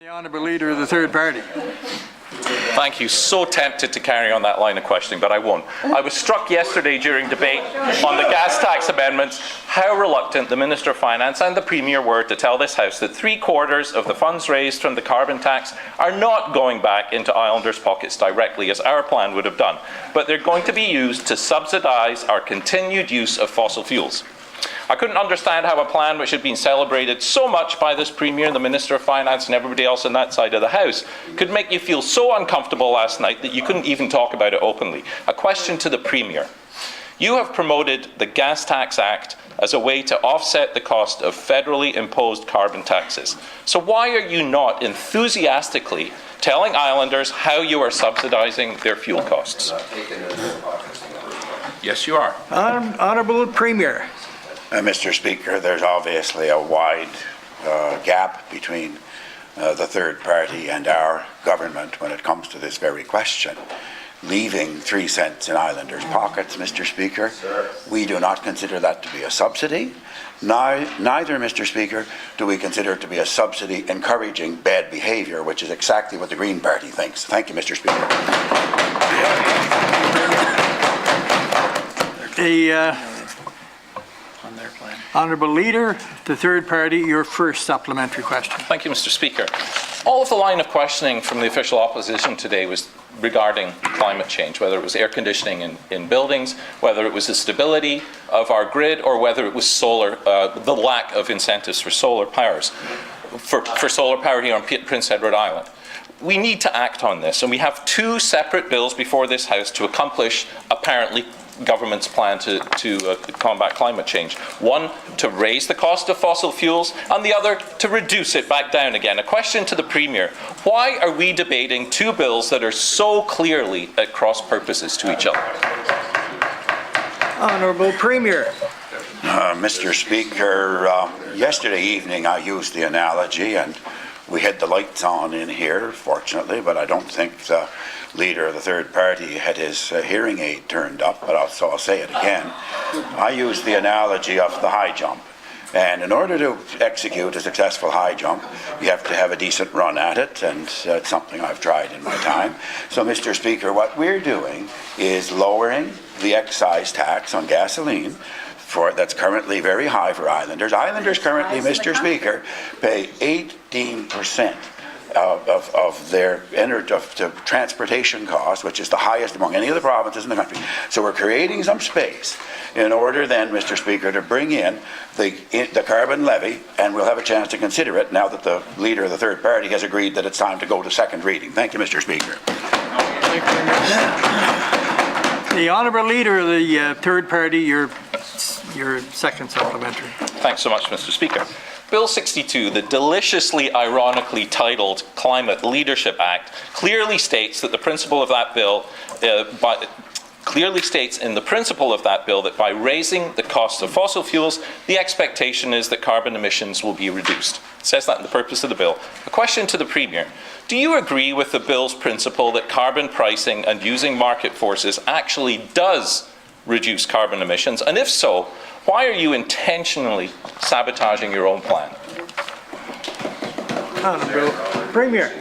The Honourable Leader of the Third Party. Thank you. So tempted to carry on that line of questioning, but I won't. I was struck yesterday during debate on the gas tax amendments how reluctant the Minister of Finance and the Premier were to tell this House that 3/4 of the funds raised from the carbon tax are not going back into islanders' pockets directly, as our plan would have done, but they're going to be used to subsidise our continued use of fossil fuels. I couldn't understand how a plan which had been celebrated so much by this Premier, the Minister of Finance and everybody else on that side of the House could make you feel so uncomfortable last night that you couldn't even talk about it openly. A question to the Premier. You have promoted the Gas Tax Act as a way to offset the cost of federally imposed carbon taxes. So why are you not enthusiastically telling islanders how you are subsidising their fuel costs? Yes, you are. Honourable Premier. Mr. Speaker, there's obviously a wide gap between the third party and our government when it comes to this very question. Leaving 3 cents in islanders' pockets, Mr. Speaker, we do not consider that to be a subsidy. Neither, Mr. Speaker, do we consider it to be a subsidy encouraging bad behaviour, which is exactly what the Green Party thinks. Thank you, Mr. Speaker. Honourable Leader, the Third Party, your first supplementary question. Thank you, Mr. Speaker. All of the line of questioning from the official opposition today was regarding climate change, whether it was air conditioning in buildings, whether it was the stability of our grid, or whether it was solar, the lack of incentives for solar powers, for solar power here on Prince Edward Island. We need to act on this, and we have 2 separate bills before this House to accomplish, apparently, government's plan to combat climate change. One, to raise the cost of fossil fuels, and the other, to reduce it back down again. A question to the Premier. Why are we debating 2 bills that are so clearly at cross purposes to each other? Honourable Premier. Mr. Speaker, yesterday evening I used the analogy, and we had the lights on in here, fortunately, but I don't think the Leader of the Third Party had his hearing aid turned up, but I'll say it again. I used the analogy of the high jump. And in order to execute a successful high jump, you have to have a decent run at it, and it's something I've tried in my time. So, Mr. Speaker, what we're doing is lowering the excise tax on gasoline that's currently very high for islanders. Islanders currently, Mr. Speaker, pay 18% of their transportation costs, which is the highest among any of the provinces in the country. So we're creating some space in order then, Mr. Speaker, to bring in the carbon levy, and we'll have a chance to consider it now that the Leader of the Third Party has agreed that it's time to go to second reading. Thank you, Mr. Speaker. The Honourable Leader of the Third Party, your second supplementary. Thanks so much, Mr. Speaker. Bill 62, the deliciously ironically titled Climate Leadership Act, clearly states that the principle of that bill that by raising the cost of fossil fuels, the expectation is that carbon emissions will be reduced. It says that in the purpose of the bill. A question to the Premier. Do you agree with the bill's principle that carbon pricing and using market forces actually does reduce carbon emissions? And if so, why are you intentionally sabotaging your own plan? Honourable Premier.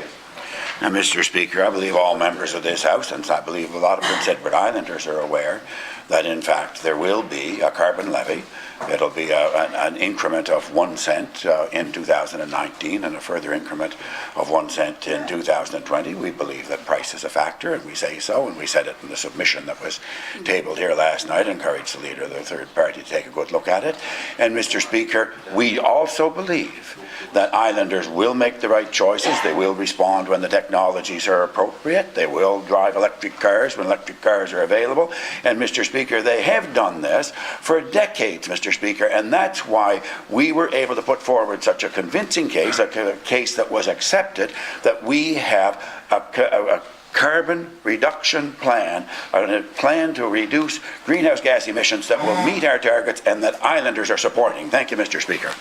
Now, Mr. Speaker, I believe all members of this House, and I believe a lot of Prince Edward Islanders are aware that, in fact, there will be a carbon levy. It'll be an increment of 1 cent in 2019 and a further increment of 1 cent in 2020. We believe that price is a factor, and we say so, and we said it in the submission that was tabled here last night. Encourage the Leader of the Third Party to take a good look at it. And, Mr. Speaker, we also believe that islanders will make the right choices. They will respond when the technologies are appropriate. They will drive electric cars when electric cars are available. And, Mr. Speaker, they have done this for decades, Mr. Speaker, and that's why we were able to put forward such a convincing case, a case that was accepted, that we have a carbon reduction plan, a plan to reduce greenhouse gas emissions that will meet our targets and that islanders are supporting. Thank you, Mr. Speaker.